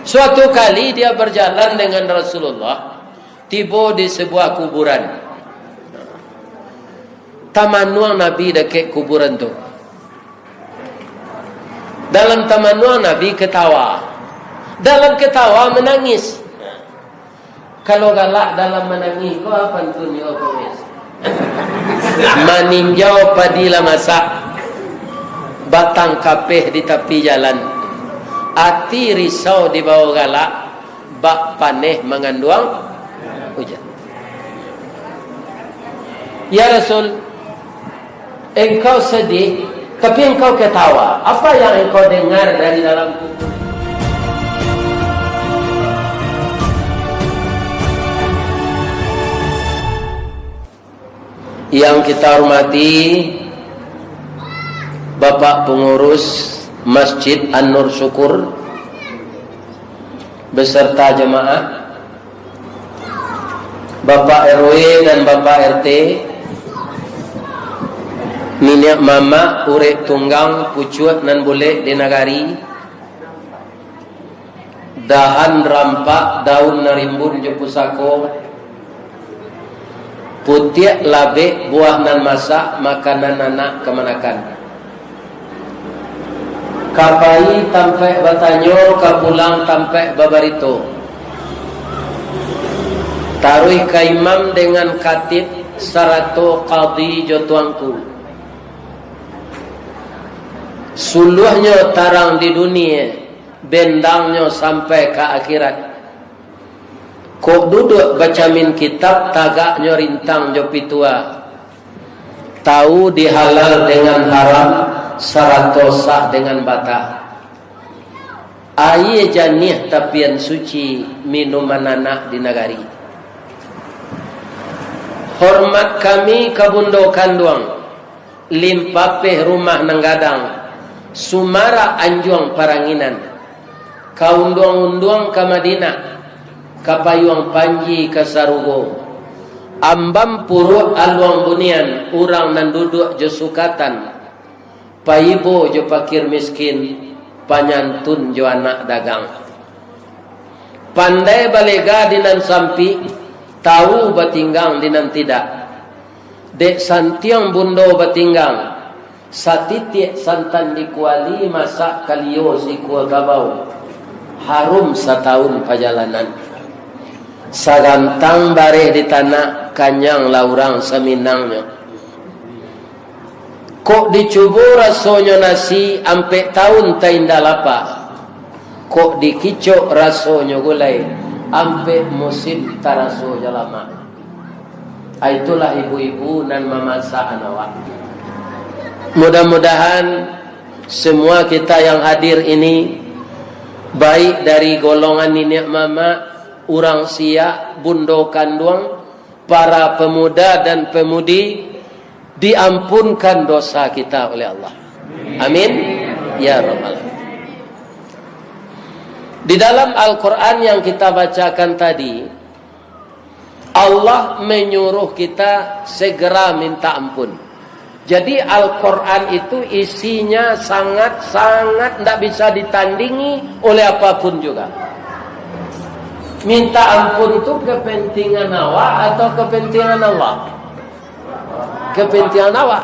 Suatu kali dia berjalan dengan Rasulullah, tiba di sebuah kuburan. Tamanuang Nabi dekat kuburan tu. Dalam tamanuang Nabi ketawa. Dalam ketawa menangis. Kalau galak dalam menangis, kau apa tu ni opis? Maninjau padila masak, batang kapeh di tepi jalan. Ati risau di bawah galak, bak paneh mengandung hujan. Ya Rasul, engkau sedih, tapi engkau ketawa. Apa yang engkau dengar dari dalam kubur? Yang kita hormati Bapak Pengurus Masjid An-Nur Syukur beserta jemaah, Bapak RW dan Bapak RT, Minyak mama urek tunggang pucuat nan boleh di nagari, dahan rampak daun narimbun je pusako, putiak labe buah nan masak makanan anak kemanakan. Kapai tampe batanyo kapulang tampe babarito. Taruh kaimam dengan katib sarato qadi jotuangku. Suluhnya tarang di dunia, bendangnya sampai ke akhirat. Kok duduk bacamin kitab tagaknya rintang jopi tua. Tahu dihalal dengan haram, sarato sah dengan bata. Aye janih tapian suci minuman anak di nagari. Hormat kami kabundo kanduang, limpapeh rumah nanggadang, sumara anjuang paranginan, kaunduang-unduang ke Madinah, kapayuang panji ke Sarugo, ambam purut aluang bunian, urang nan duduk je sukatan, paibo je pakir miskin, panyantun je anak dagang. Pandai balega dinan sampi, tahu batinggang dinan tidak. Dek santiang bundo batinggang, satitik santan dikuali masak kalio si kuah gabau. Harum setahun perjalanan. Sagantang bareh di tanah, kanyang laurang seminangnya. Kok dicubu rasanya nasi, ampe tahun ta indah lapa. Kok dikicok rasanya gulai, ampe musim taraso jalama. Itulah ibu-ibu dan mamasak anak. Mudah-mudahan semua kita yang hadir ini, baik dari golongan nenek mama, urang sia, bundo kanduang, para pemuda dan pemudi, diampunkan dosa kita oleh Allah. Amin ya rabbal alamin. Di dalam Al-Quran yang kita bacakan tadi, Allah menyuruh kita segera minta ampun. Jadi Al-Quran itu isinya sangat-sangat tidak bisa ditandingi oleh apapun juga. Minta ampun itu kepentingan awak atau kepentingan Allah? Kepentingan awak.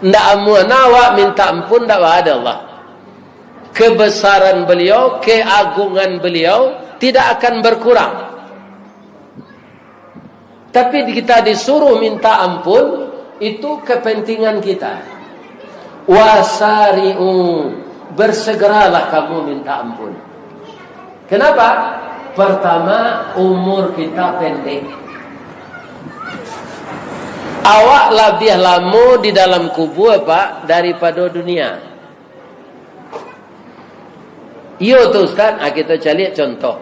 Tidak amuan awak minta ampun, tidak ada Allah. Kebesaran beliau, keagungan beliau tidak akan berkurang. Tapi kita disuruh minta ampun, itu kepentingan kita. Wasari'u, bersegeralah kamu minta ampun. Kenapa? Pertama, umur kita pendek. Awak lebih lama di dalam kubur Pak daripada dunia. Yo tu Ustaz, kita cari contoh.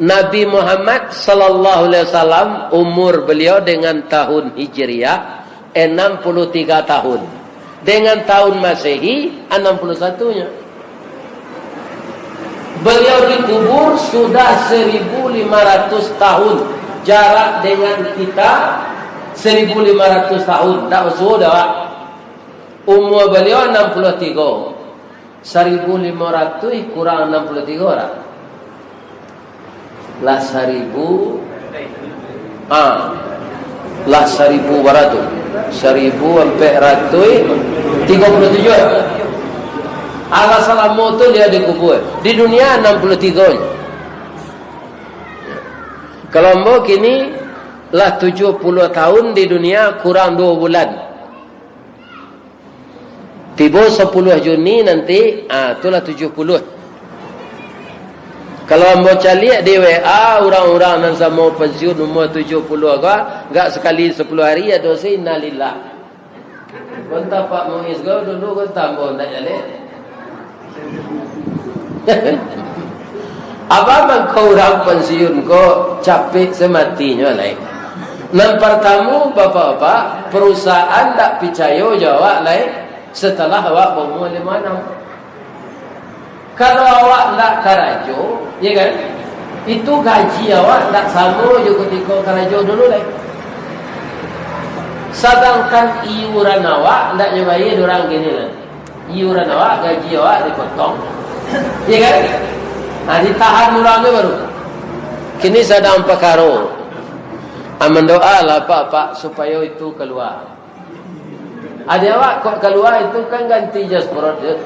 Nabi Muhammad sallallahu alaihi wasallam umur beliau dengan tahun Hijriah 63 tahun. Dengan tahun Masehi 61-nya. Beliau dikubur sudah 1500 tahun. Jarak dengan kita 1500 tahun. Tak sudah. Umur beliau 63. 1.500 kurang 63 orang. Lah 1.000 lah 1.000 baratus 1.437. Allah salamu tu dia dikubur. Di dunia 63. Kalau mbok kini lah 70 tahun di dunia kurang 2 bulan. Tiba 10 Juni nanti, itulah 70. Kalau mbok cari di WA orang-orang yang sama pensiun umur 70 agak sekali 10 hari ada dosa innalillah. Kontak Pak Muiz kau dulu kau tambah tak jalik. Apa man kau orang pensiun kau capek sematinya lain. Yang pertama bapak-bapak perusahaan tak percaya jawab lain setelah awak berumur 56. Kalau awak tak karajo, ya kan? Itu gaji awak tak sama juga ketika karajo dulu lain. Sedangkan iuran awak tak nyebayar orang gini lah. Iuran awak, gaji awak dipotong. Ya kan? Ditahan orangnya baru. Kini sedang perkara. Mendoa lah Pak supaya itu keluar. Ada awak kok keluar itu kan ganti jas perut je.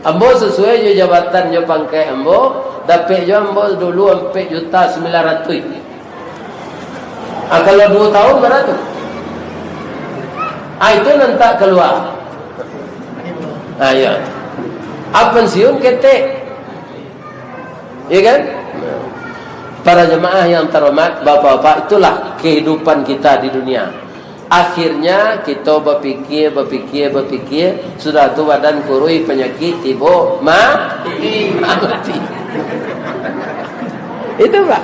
Ambo sesuai je jabatan je pangkai ambo, dapat je ambo dulu 4.900.000. Kalau 2 tahun berapa? Itu nanti keluar. Ya. Pensiun ketek. Ya kan? Para jemaah yang terhormat, bapak-bapak, itulah kehidupan kita di dunia. Akhirnya kita berpikir, sudah tu badan kurui penyakit tiba mati. Itu Pak.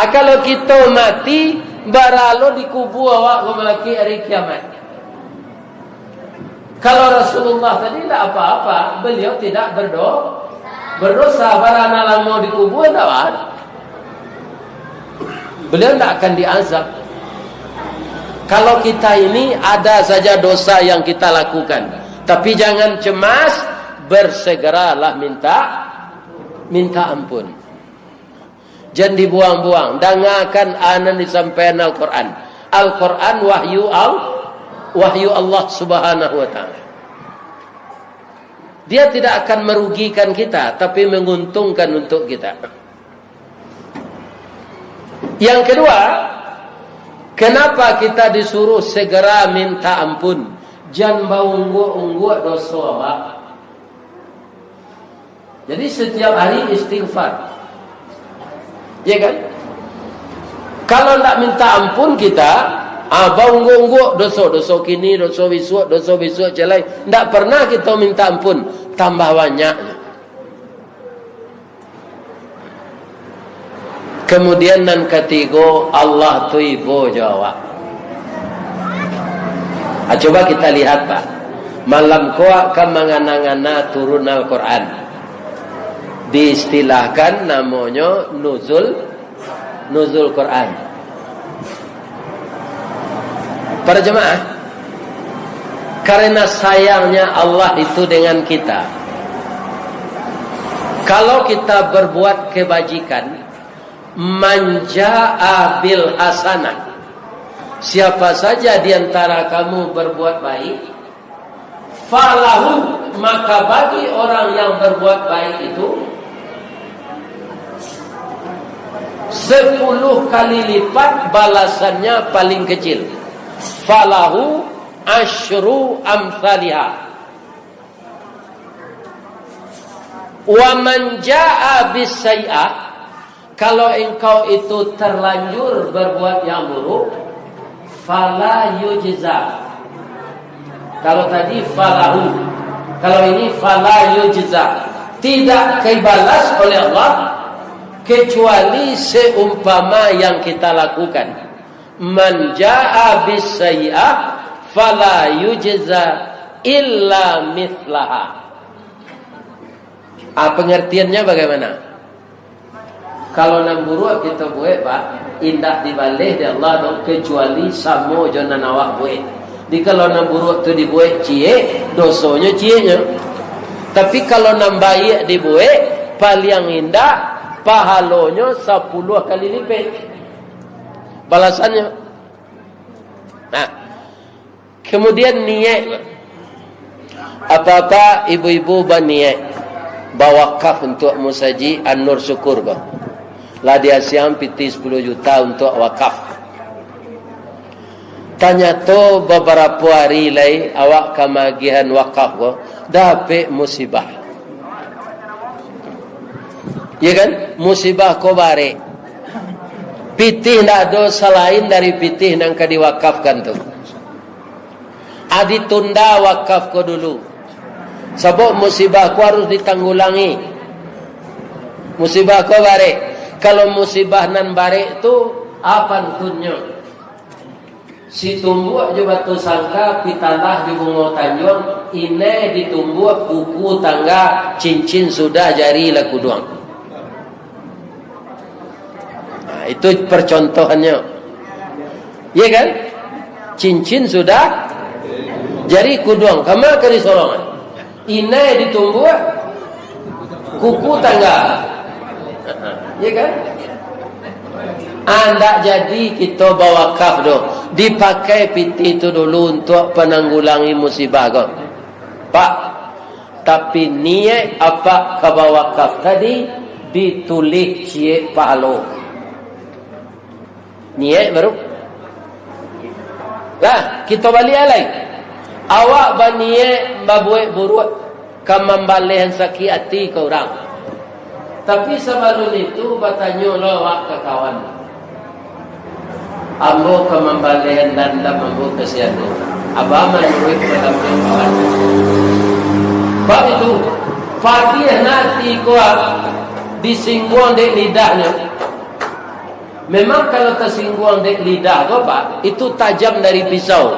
Kalau kita mati, baralo dikubur awak kemalaki hari kiamat. Kalau Rasulullah tadi tidak apa-apa, beliau tidak berdosa, barana lama dikubur tak ada. Beliau tidak akan diazab. Kalau kita ini ada saja dosa yang kita lakukan, tapi jangan cemas, bersegeralah minta ampun. Jangan dibuang-buang. Dengarkan anan disampaikan Al-Quran. Al-Quran wahyu Allah Subhanahu wa ta'ala. Dia tidak akan merugikan kita, tapi menguntungkan untuk kita. Yang kedua, kenapa kita disuruh segera minta ampun? Jangan bau ungguk dosa awak. Jadi setiap hari istighfar. Ya kan? Kalau tak minta ampun kita, bau ungguk dosa kini, dosa besok celai. Tak pernah kita minta ampun, tambah banyak. Kemudian yang ketiga, Allah tu ibu jawab. Coba kita lihat Pak. Malam kuat kan mengana-ngana turun Al-Quran. Diistilahkan namanya nuzul Quran. Para jemaah, karena sayangnya Allah itu dengan kita. Kalau kita berbuat kebajikan, manja'a bil hasanah, siapa saja di antara kamu berbuat baik, falahu, maka bagi orang yang berbuat baik itu 10 kali lipat balasannya paling kecil. Falahu asyru amsalihah. Wa man jaa bisayyi'ah, kalau engkau itu terlanjur berbuat yang buruk, fala yujza. Kalau tadi falahu, kalau ini fala yujza, tidak dibalas oleh Allah kecuali seumpama yang kita lakukan. Man jaa bisayyi'ah fala yujza illa mithlaha. Pengertiannya bagaimana? Kalau nang buruk kita buat Pak, indah dibalik di Allah dong, kecuali samo jonan awak buat. Di kalau nak buruk tu dibuat cie, dosanya cienya. Tapi kalau nak baik dibuat, paling indah, pahalanya 10 kali lipat balasannya. Nah, kemudian niat. Apa-apa ibu-ibu berniat bawakaf untuk musaji An-Nur Syukur bah. Lah dia siang piti 10 juta untuk wakaf. Tanya tu beberapa hari lai awak kemagihan wakaf bah, dapat musibah. Ya kan? Musibah ko bare. Pitih ndak ada selain dari pitih nang ka diwakafkan tu. Adi tunda wakaf ko dulu. Sebab musibah ku harus ditanggulangi. Musibah ko bare. Kalau musibah nan bare tu apa tunnya? Si tumbuh je batu sangka pitalah di bunga tanjung ine ditumbuh kuku tangga cincin sudah jari laku doang. Nah, itu percontohannya. Iya kan? Cincin sudah jari kuduang. Kama kali solongan. Ine ditumbuh kuku tangga. Iya kan? Anda jadi kita bawa kaf doh. Dipakai piti itu dulu untuk penanggulangi musibah kau. Pak, tapi niat apa kabawa kaf tadi ditulis cie palo. Niat baru. Lah, kita balik alai. Awak berniat membuat buruk kamambalehan sakit hati ke orang. Tapi sebelum itu bertanya lo awak ke kawan. Ambo kamambalehan dan ambo kesiatu. Abah menyuruh dalam kawan. Bab itu Fatih nanti kuat disinggung di lidahnya. Memang kalau tersinggung di lidah kau pak, itu tajam dari pisau.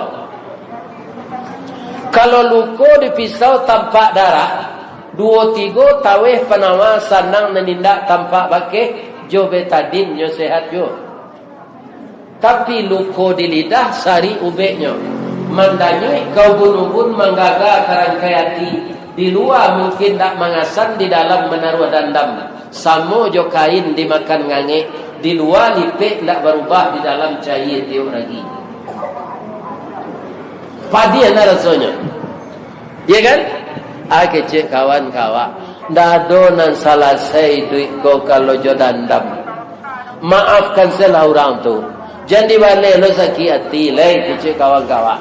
Kalau luko di pisau tampak darah, 2-3 taweh penama sanang menindak tampak pakai jo betadin jo sehat jo. Tapi luko di lidah sari ubeknya. Mandanyui kau bunubun menggaga kerangkai hati. Di luar mungkin tak mengasan, di dalam menaruh dandam. Samo jo kain dimakan ngange. Di luar lipik tak berubah, di dalam cair tiup lagi. Padi ana rasanya. Ya kan? Kecik kawan-kawan. Dado nan salah say duit ko kalau jo dandam. Maafkan salah orang tu. Jangan balik lo sakit hati lai kecik kawan-kawan.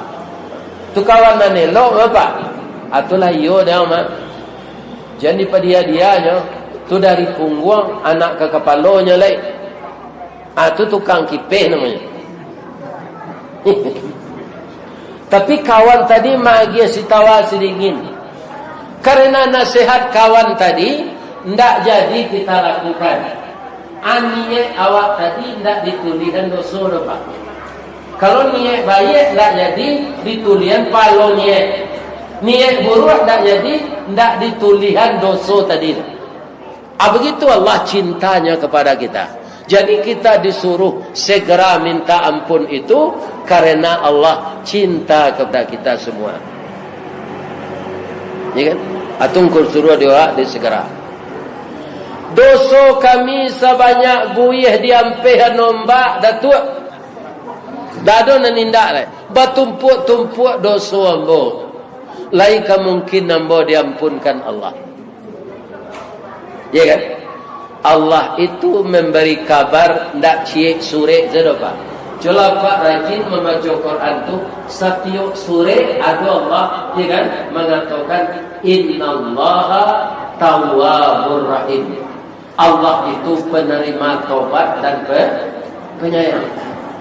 Tu kawan nane lo apa? Atulah yo dah mah. Jangan dia-dianya. Tu dari punggung anak ke kepalanya lai. Tu tukang kipeh namanya. Tapi kawan tadi magia si tawa sedingin. Karena nasihat kawan tadi ndak jadi kita lakukan. Niat awak tadi ndak ditulisan dosa pak. Kalau niat baik ndak jadi ditulisan palo niat. Niat buruk ndak jadi ndak ditulisan dosa tadi. Begitu Allah cintanya kepada kita. Jadi kita disuruh segera minta ampun itu karena Allah cinta kepada kita semua. Ya kan? Atungkur suruh dia segera. Dosa kami sebanyak guyeh diampehan nombak datuk. Dado nanindak le. Batumpuk-tumpuk dosa ambo. Lai kemungkin ambo diampunkan Allah. Ya kan? Allah itu memberi kabar ndak cie sore zedopa. Jala Pak rajin membaca Quran tu setiap sore ada Allah ya kan mengatakan innallaha tawwabur rahim. Allah itu penerima tobat dan penyayang.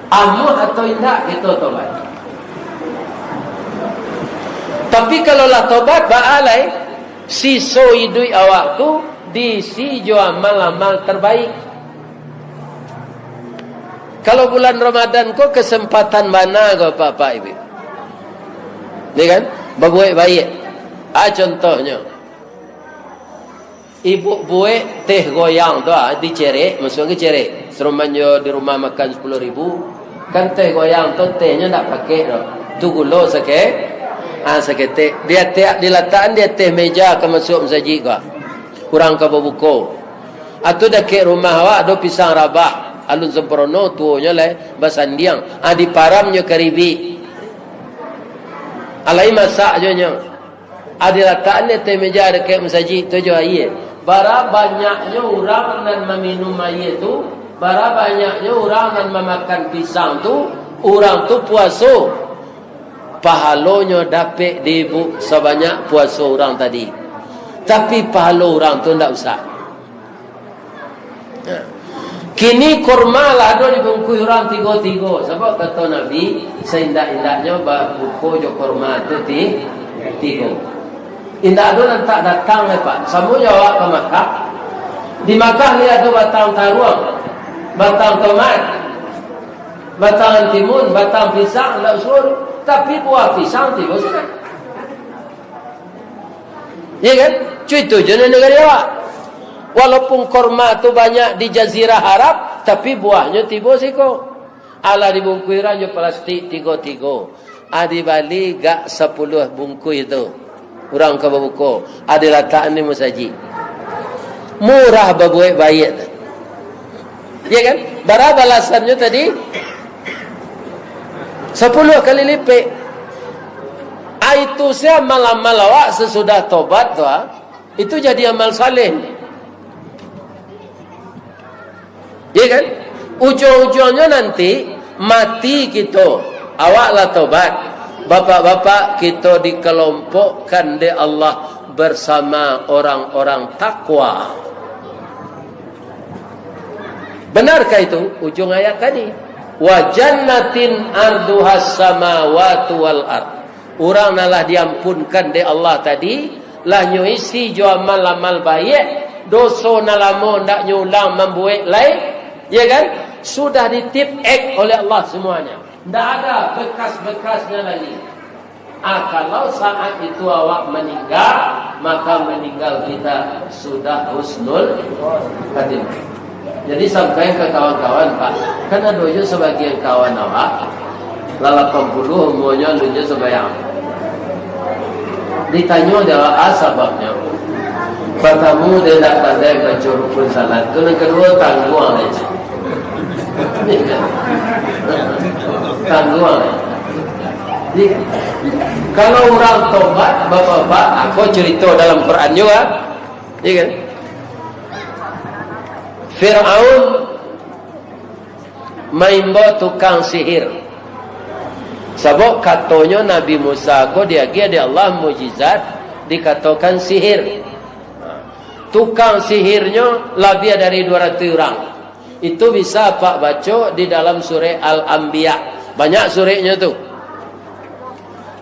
Amu atau tidak kita tobat. Tapi kalau lah tobat baalai siso idui awak tu diisi jo amal-amal terbaik. Kalau bulan Ramadan kau kesempatan mana kau Bapak Ibu? Ni kan? Berbuat baik. Contohnya ibu buat teh goyang tu dicerek, maksudnya cerek. Serumannya di rumah makan 10.000, kan teh goyang tu tehnya tak pakai dah. Tu gula sakit. Seketik dia tiap diletakkan di atas meja ke masuk masjid kau. Kurang ke buku. Atau dekat rumah awak ada pisang rabah. Alun sempurna tuanya lah basandiang. Di paramnya karibi. Alai masak je nya. Diletakkan di atas meja dekat masjid tu je air. Bara banyaknya orang dan meminum air tu, bara banyaknya orang dan memakan pisang tu, orang tu puasa. Pahalanya dapat dibu sebanyak puasa orang tadi. Tapi pahala orang tu tak usah. Kini kurma lah ada dibungkus orang tiga-tiga. Sebab kata Nabi, seindah-indahnya buku je kurma tu tiga. Indah ada nanti datang lepas. Semua jawab ke Makkah. Di Makkah ni ada batang taruang, batang tomat, batang timun, batang pisang, tak usul. Tapi buah pisang tiba sudah. Ya kan? Cuy tu je negara awak. Walaupun korma tu banyak di Jazirah Arab, tapi buahnya tiba siko. Ala dibungkus ranjau plastik tiga-tiga. Adi Bali gak 10 bungkus itu. Orang ke buku. Adi letakkan di masjid. Murah babuik baik. Ya kan? Berapa balasannya tadi? 10 kali lipat. Itu saya malam-malam awak sesudah tobat tu, itu jadi amal saleh. Ya kan? Ujung-ujungnya nanti mati kita, awaklah tobat. Bapak-bapak kita dikelompokkan di Allah bersama orang-orang takwa. Benarkah itu ujung ayat tadi? Wa jannatin arduhas samawati wal ard. Orang nalah diampunkan di Allah tadi, lah nyuisi jo amal-amal baik, dosa nalamo ndak nyulang membuat lain, ya kan? Sudah ditip oleh Allah semuanya. Ndak ada bekas-bekasnya lagi. Kalau saat itu awak meninggal, maka meninggal kita sudah husnul khatimah. Jadi sampai ke kawan-kawan Pak, kan ada je sebagian kawan awak, 80 umurnya lunja sebayang. Ditanya dia sebabnya. Pertama dia tak pandai baca rukun salat. Yang kedua tangguang aja. Tangguang. Jadi, kalau orang tobat, bapak-bapak, aku cerita dalam Quran juga, ya kan? Fir'aun maimba tukang sihir. Sebab katanya Nabi Musa ko dia Allah mujizat dikatakan sihir. Tukang sihirnya lebih dari 200 orang. Itu bisa Pak baca di dalam surah Al-Anbiya. Banyak surahnya tu.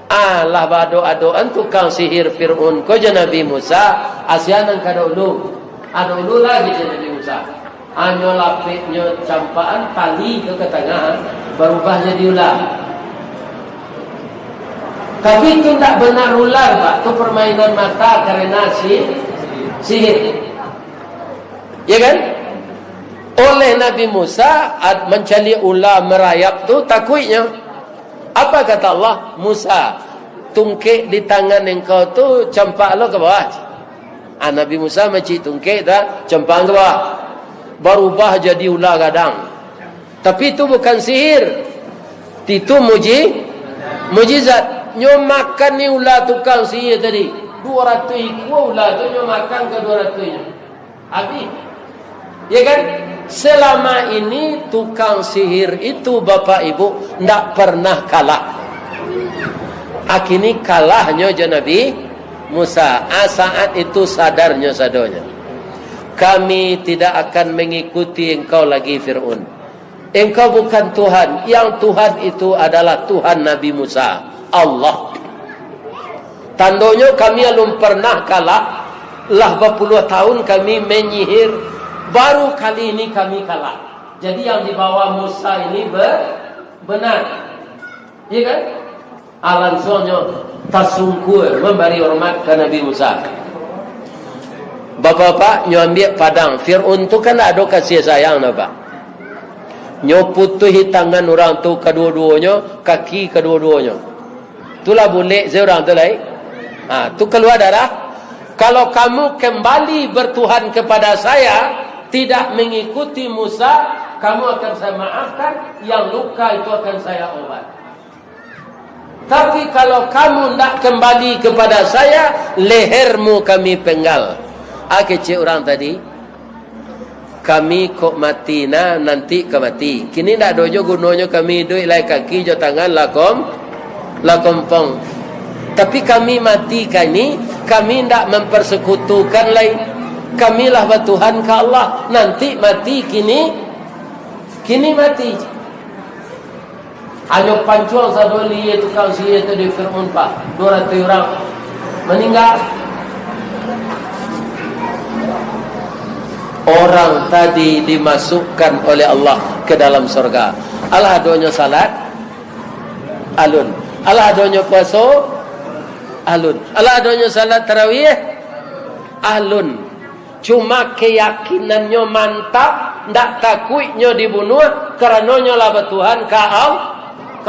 Allah bado-adoan tukang sihir Fir'aun ko je Nabi Musa asianan kada ulu. Ada ulu lagi je Nabi Musa. Hanya lapiknya campaan tali ke tengah berubah jadi ular. Tapi itu tidak benar ular Pak. Itu permainan mata karena sihir. Ya kan? Oleh Nabi Musa mencari ular merayap tu takutnya. Apa kata Allah? Musa, tungkik di tangan engkau tu campak lo ke bawah. Nabi Musa mencik tungkik dah campak ke bawah. Berubah jadi ular gadang. Tapi itu bukan sihir. Itu mujizat. Nyo makan ni ular tukang sihir tadi 200 ekor ular tu nyo makan ke 200 nya habis. Ya kan? Selama ini tukang sihir itu bapak ibu ndak pernah kalah. Akhirnya kalahnya je Nabi Musa. Saat itu sadarnya sadonya, kami tidak akan mengikuti engkau lagi Fir'aun. Engkau bukan Tuhan. Yang Tuhan itu adalah Tuhan Nabi Musa, Allah. Tandanya kami belum pernah kalah. Lah berpuluh tahun kami menyihir, baru kali ini kami kalah. Jadi yang dibawa Musa ini benar. Ya kan? Alasannya tasungkur memberi hormat ke Nabi Musa. Bapak-bapak nyo ambil padang Fir'aun tu kan ada kasih sayang na Pak. Nyo putuhi tangan orang tu kedua-duanya, kaki kedua-duanya. Itulah boleh seorang tu lain. Tu keluar darah. Kalau kamu kembali bertuhan kepada saya, tidak mengikuti Musa, kamu akan saya maafkan, yang luka itu akan saya obat. Tapi kalau kamu tidak kembali kepada saya, lehermu kami penggal. Kecil orang tadi, kami kok mati nanti ke mati. Kini tidak dojo gunanya kami duit lai kaki jo tangan lakompong. Tapi kami mati kini, kami tidak mempersekutukan lain. Kamilah bertuhan ke Allah. Nanti mati kini mati. Hanya pancuang sadoli itu kau siya itu di Fir'aun Pak. 200 orang meninggal. Orang tadi dimasukkan oleh Allah ke dalam surga. Allah adanya salat, alun. Allah adanya puasa, alun. Allah adanya salat tarawih, alun. Cuma keyakinannya mantap, ndak takutnya dibunuh, karenanya lah bertuhan ke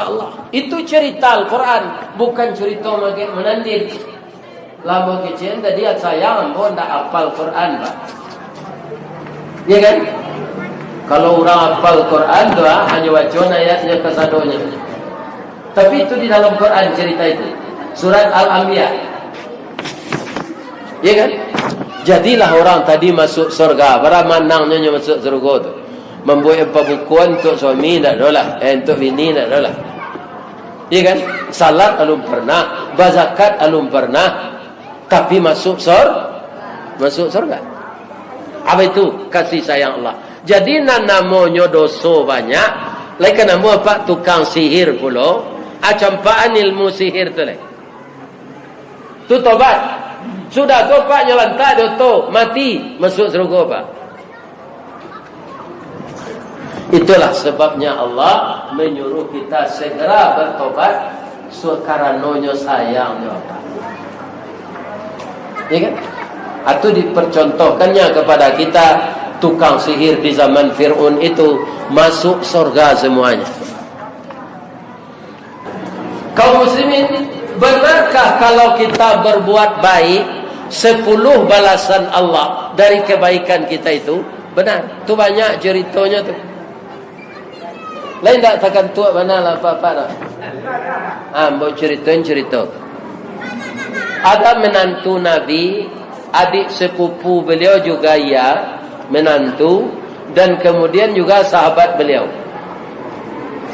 Allah. Itu cerita Al-Quran, bukan cerita makin menandir. Lama kecil tadi sayang pun ndak hafal Quran, Pak. Ya kan? Kalau orang hafal Quran tu hanya baca ayatnya kesadonya. Tapi itu di dalam Quran cerita itu. Surat Al-Anbiya. Ya kan? Jadilah orang tadi masuk surga. Para manangnya masuk surga tu. Membuat pembukuan untuk suami tak dolah. Untuk bini tak dolah. Ya kan? Salat alum pernah. Bazakat alum pernah. Tapi masuk surga. Apa itu? Kasih sayang Allah. Jadi namanya dosa banyak. Lagi nama apa? Tukang sihir pula. Campaan ilmu sihir tu lah. Tu tobat. Sudah tu Pak nyelantak doto. Mati. Masuk surga Pak. Itulah sebabnya Allah menyuruh kita segera bertobat. Karenanya sayangnya Pak. Ya kan? Atau dipercontohkannya kepada kita, tukang sihir di zaman Fir'aun itu masuk surga semuanya. Kaum muslimin, benarkah kalau kita berbuat baik 10 balasan Allah dari kebaikan kita itu? Benar. Tu banyak ceritanya tu. Lain tak takkan tua mana lah apa-apa dah. Mau cerita. Ada menantu Nabi, adik sepupu beliau juga menantu, dan kemudian juga sahabat beliau.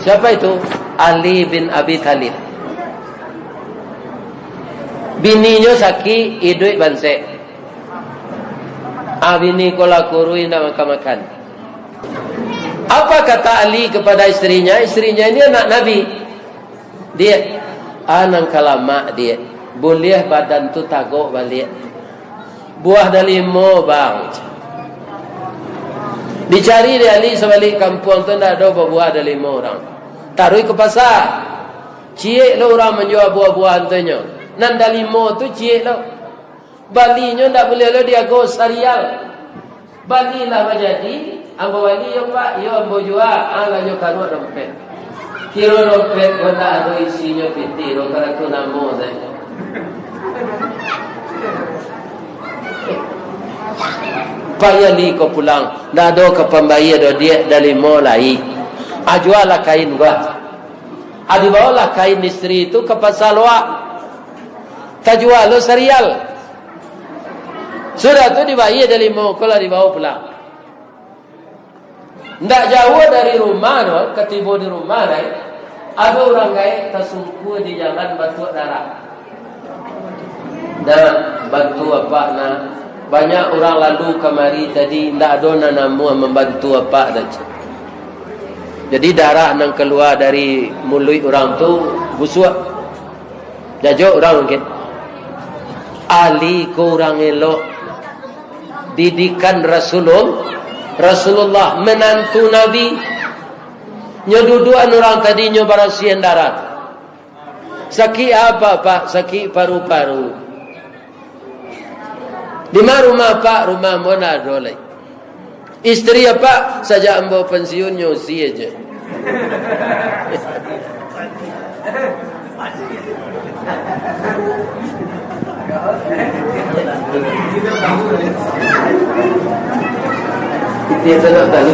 Siapa itu? Ali bin Abi Thalib. Bininya sakit, hidup bansek. Bini kola kurui nak makan. Apa kata Ali kepada istrinya? Istrinya ini anak Nabi. Dia nang kalama dia. Boleh badan tu tagok balik. Buah dalimo bang. Dicari dia Ali sebalik kampung tu tak ada buah dalimo orang. Taruh ke pasar. Ciek lah orang menjual buah-buahan tu nya. Nan dalimo tu ciek lah. Balinya tak boleh lah dia go sarial. Bali lah menjadi. Ambo bali yo Pak, yo ambo jual. Lah yo kanu dompet. Kiro dompet ko tak ada isinya piti. Ro kara tu namo saya. Payah li kau pulang. Dah ada ke pembayar dia dari mulai. Jual lah kain gua. Dibawa lah kain istri itu ke pasar luar. Tak jual lo serial. Sudah tu dibayar dari mau kalau dibawa pulang. Ndak jauh dari rumah tu, ketiba di rumah dah. Ada orang gaya tersungkur di jalan batu darah. Dan bantu apa nak? Banyak orang lalu kemari tadi ndak ada nanamu membantu apa dah. Jadi darah yang keluar dari mulut orang tu busuk. Jajak orang mungkin. Ali ko orang elok. Didikan Rasulullah menantu Nabi. Nyoduduan orang tadinya barasian darah. Sakit apa Pak? Sakit paru-paru. Di mana rumah Pak? Rumah mana ada lagi. Istri apa? Saja ambil pensiun nyosi aja. Dia tak tahu.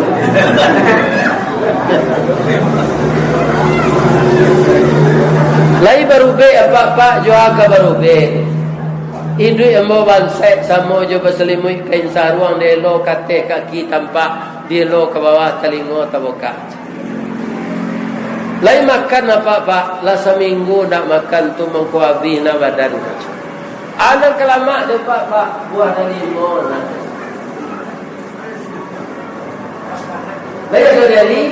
Lai berube apa jual ke berube. Induk yang mau bansai sama jo berselimut kain sarung dia lo kate kaki tampak dia lo ke bawah telinga taboka. Lai makan apa lah seminggu nak makan tu mengkuabi na badan. Anak kelama dia pak buah dari mana? Lai ada dari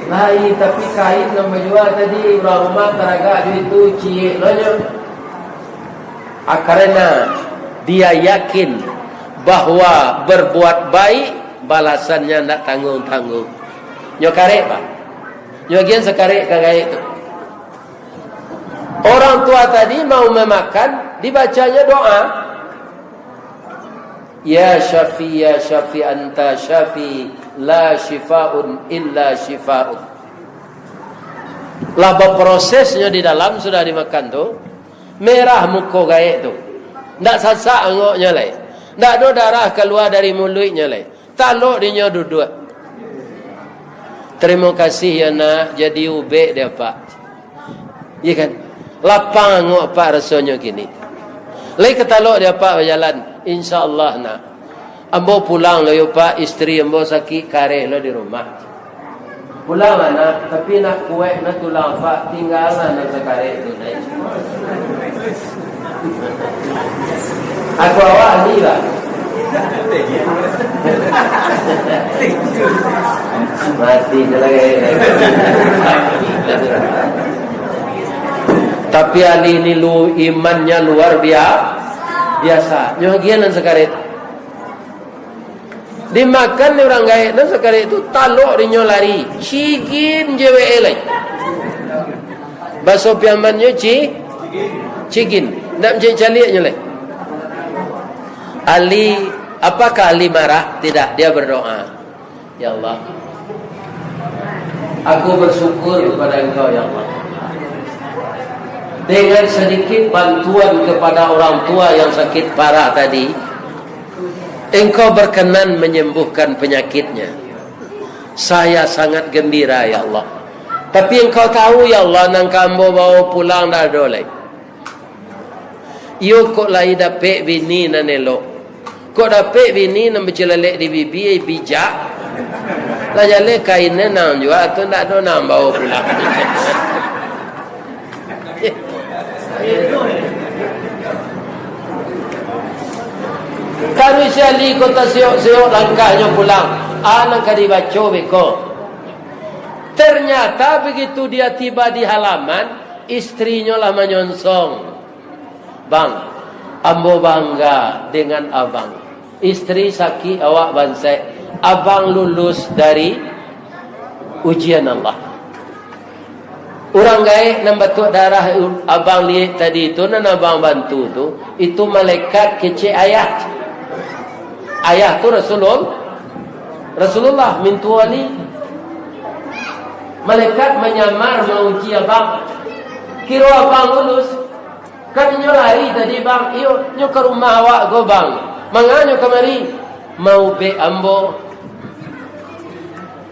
lain tapi kain yang menjual tadi rumah teraga itu cie lonya. Karena dia yakin bahwa berbuat baik balasannya nak tanggung-tanggung. Nyokarek pak, nyogian sekarek kagak itu. Orang tua tadi mau memakan, dibacanya doa. Ya Syafi, ya Syafi, anta Syafi, la syifa'un illa syifa'un. Laba prosesnya di dalam sudah dimakan tu, merah muka gaek tu. Tak sasak angoknya lai. Tak ada darah keluar dari mulutnya lai. Taluk dia duduk. Terima kasih ya nak, jadi ubek dia pak. Ya kan? Lapang angok pak rasanya gini. Lai ketaluk dia pak berjalan. InsyaAllah nak. Ambo pulang lah yo pak, isteri ambo sakit kareh lah di rumah. Pulang mana? Tapi nak kuek nak tulang pak, tinggalan nak sekareh tu naik. Aku awak ni lah. Mati je lagi. Tapi Ali ni lu imannya luar biasa. Nyogian dan sekarit. Dimakan ni orang gaib dan sekarit itu taluk dia lari. Cigin je lagi. Bahasa piamannya cigin. Nak mencari caliaknya lagi. Ali, apakah Ali marah? Tidak, dia berdoa. Ya Allah, aku bersyukur kepada Engkau ya Allah. Dengan sedikit bantuan kepada orang tua yang sakit parah tadi, Engkau berkenan menyembuhkan penyakitnya. Saya sangat gembira ya Allah. Tapi Engkau tahu ya Allah, nang kambo bawa pulang dah dolai. Yo kok lai dapet bini nan elok. Kok dapet bini nan bercelalek di bibi bijak. Lah jale kainnya nang juga tu ndak ada nang bawa pulang. Karu siali kota siok langkahnya pulang. Anak kadi baca beko. Ternyata begitu dia tiba di halaman, istrinya lah menyonsong. Bang, ambo bangga dengan abang. Istri sakit awak bansai. Abang lulus dari ujian Allah. Orang gaib nak batuk darah abang lihat tadi itu, nan abang bantu tu, itu malaikat kecil ayah. Ayah tu Rasulullah mintu wali. Malaikat menyamar menguji abang. Kira abang lulus. Kan nyo lari tadi bang, iyo nyo ke rumah awak go bang. Manganyo kemari mau be ambo.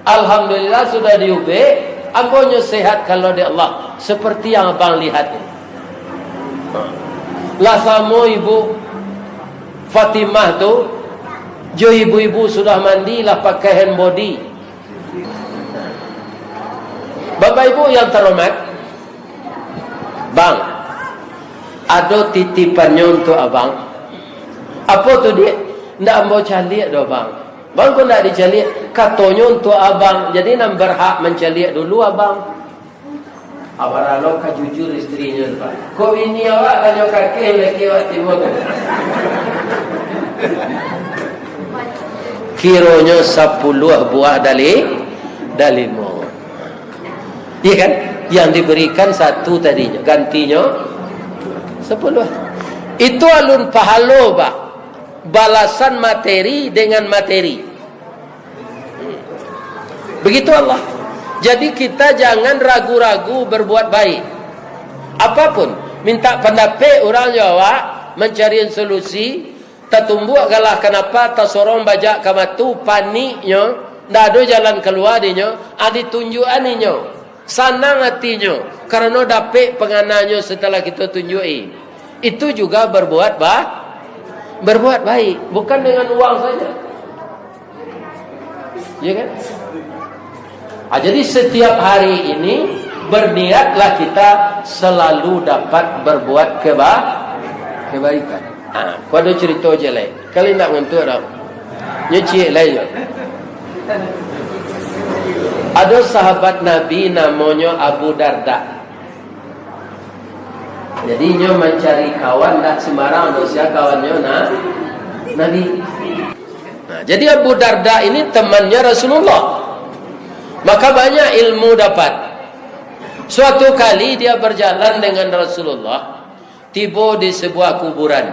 Alhamdulillah sudah diube. Ambo nyo sehat kalau di Allah, seperti yang abang lihat ini. Lah sama ibu Fatimah tu, jo ibu-ibu sudah mandi lah pakai hand body. Bapak ibu yang terhormat, bang, ada titipannya untuk abang. Apa tu dia? Ndak mau caliak dah bang. Bang pun ndak dicaliak. Katanya untuk abang. Jadi nak berhak mencaliak dulu abang. Abang lalu ka jujur istrinya bang. Kau ini awak kanyo kaki lagi awak timur. Kiranya 10 buah dalimo. Iya kan? Yang diberikan 1 tadinya, gantinya 10. Itu alun pahala bah. Balasan materi dengan materi. Begitu Allah. Jadi kita jangan ragu-ragu berbuat baik. Apapun. minta pendapat orang Jawa, mencari solusi, tertumbuk galah kenapa tersorong bajak kamatu paniknya, ndak ada jalan keluar dinyo, adi tunjukannya, senang hatinya, karena dapat pengananya setelah kita tunjuki. Itu juga berbuat baik, bukan dengan uang saja. Ya kan? Jadi setiap hari ini berniatlah kita selalu dapat berbuat kebaikan. Kau ada cerita je lain. Kali nak ngantuk dah. Nyuci lain je. Ada sahabat Nabi namanya Abu Darda. Jadi nyo mencari kawan tak sembarang dosia kawannya Nabi. Jadi Abu Darda ini temannya Rasulullah. Maka banyak ilmu dapat. Suatu kali dia berjalan dengan Rasulullah, tiba di sebuah kuburan.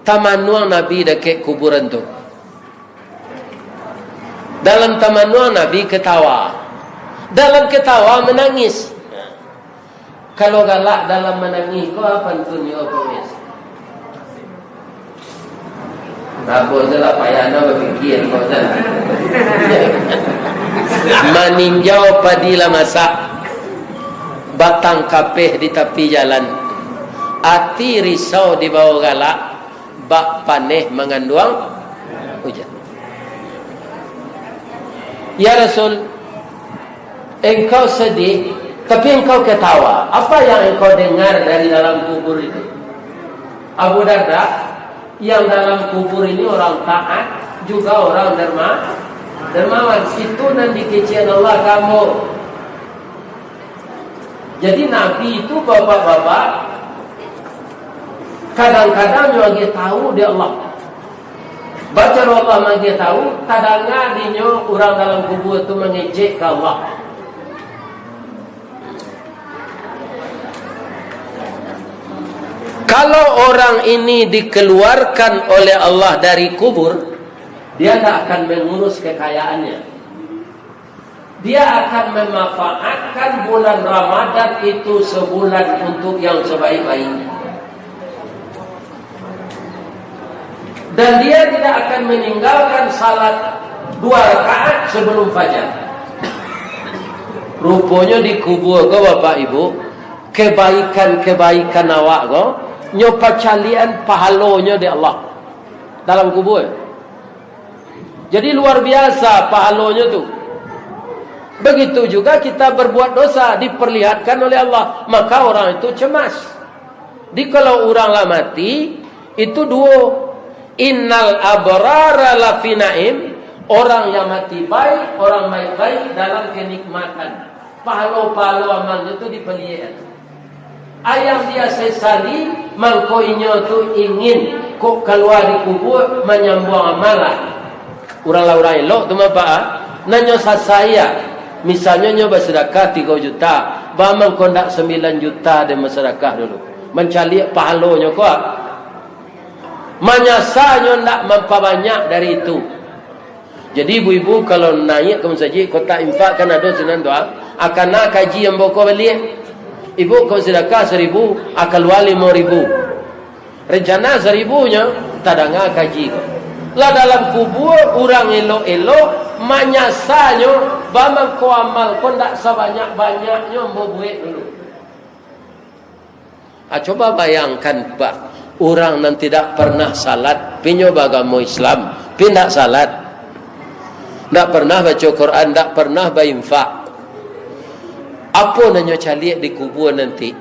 Tamanuang Nabi dekat kuburan tu. Dalam tamanuang Nabi ketawa. Dalam ketawa menangis. Kalau galak dalam menangis, kau apa tunjuk apa wis? Apa salah payahnya berfikir kau salah. Meninjau padila masak, batang kapeh di tepi jalan, hati risau di bawah galak, bak paneh mengandung hujan. Ya Rasul, engkau sedih, tapi engkau ketawa. Apa yang engkau dengar dari dalam kubur itu? Abu Darda, yang dalam kubur ini orang taat, juga orang dermawan. Itu nanti kecian Allah kamu. Jadi Nabi itu bapak-bapak kadang-kadang lagi tahu dia Allah. Baca Allah lagi tahu, kadang-kadang dia orang dalam kubur itu mengejek ke Allah. Kalau orang ini dikeluarkan oleh Allah dari kubur, dia tak akan mengurus kekayaannya. Dia akan memanfaatkan bulan Ramadan itu sebulan untuk yang sebaik-baiknya. Dan dia tidak akan meninggalkan salat 2 rakaat sebelum fajar. Rupanya di kubur ko Bapak Ibu, kebaikan awak ko nyopa calian pahalonya di Allah dalam kubur. Jadi luar biasa pahalonya tu. Begitu juga kita berbuat dosa diperlihatkan oleh Allah, maka orang itu cemas. Di kalau orang lah mati itu dua, innal abrara lafi naim, orang yang mati baik, orang baik-baik dalam kenikmatan. Pahalo-pahalo amalnya itu dipelihara. Ayam dia sesali, mangkoinya tu ingin kok keluar di kubur menyambung amalan. Orang elok tu apa? Nanya saya, misalnya nyoba sedekah 3 juta, bamang kondak 9 juta de masyarakat dulu. Mencari pahalonya kok. Manyasanya ndak memperbanyak dari itu. Jadi ibu-ibu kalau naik ke masjid kota infak kan ada sunan doa, akan nak kaji yang boko balik. Ibu kau sedekah 1,000, akan luar 5,000. Rencana 1,000-nya tadanga kaji. Lah dalam kubur orang elok-elok manyasanya bamang ko amal ko ndak sebanyak-banyaknya buat dulu. Coba bayangkan Pak, orang yang tidak pernah salat, pinyo agama Islam, pindah salat. Ndak pernah baca Quran, ndak pernah berinfak. Apa nanya calik di kubur nanti?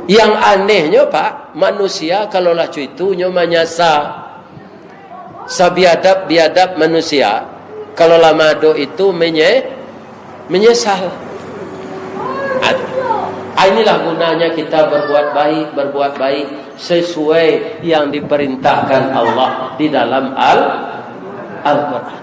Yang anehnya Pak, manusia kalau lah cuitunya menyasa. Sabiadab manusia kalau lah mado itu menyesal. Inilah gunanya kita berbuat baik sesuai yang diperintahkan Allah di dalam Al-Quran.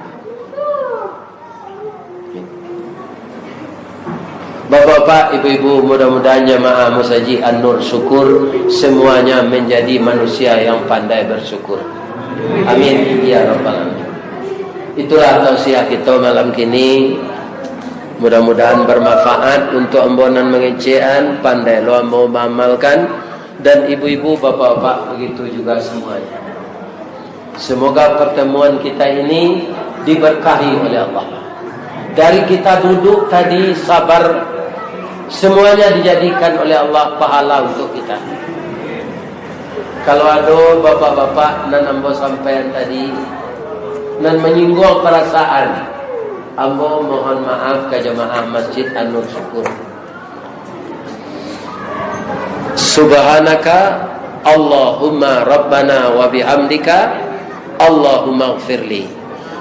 Bapak-bapak, ibu-ibu, mudah-mudahan jemaah Masjid An-Nur syukur semuanya menjadi manusia yang pandai bersyukur. Amin ya rabbal alamin. Itulah tausiah kita malam kini. Mudah-mudahan bermanfaat untuk ambonan mengecean, pandai lo ambo mengamalkan, dan ibu-ibu, bapak-bapak begitu juga semuanya. Semoga pertemuan kita ini diberkahi oleh Allah. Dari kita duduk tadi sabar, semuanya dijadikan oleh Allah pahala untuk kita. Kalau ada bapak-bapak nan ambo sampaian tadi nan menyinggung perasaan, ambo mohon maaf ke jemaah Masjid An-Nur Syukur. Subhanaka Allahumma Rabbana wa bihamdika Allahumma ighfirli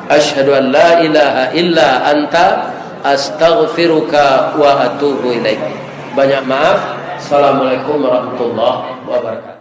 asyhadu an la ilaha illa anta astaghfiruka wa atubu ilaik. Banyak maaf. Assalamualaikum warahmatullahi wabarakatuh.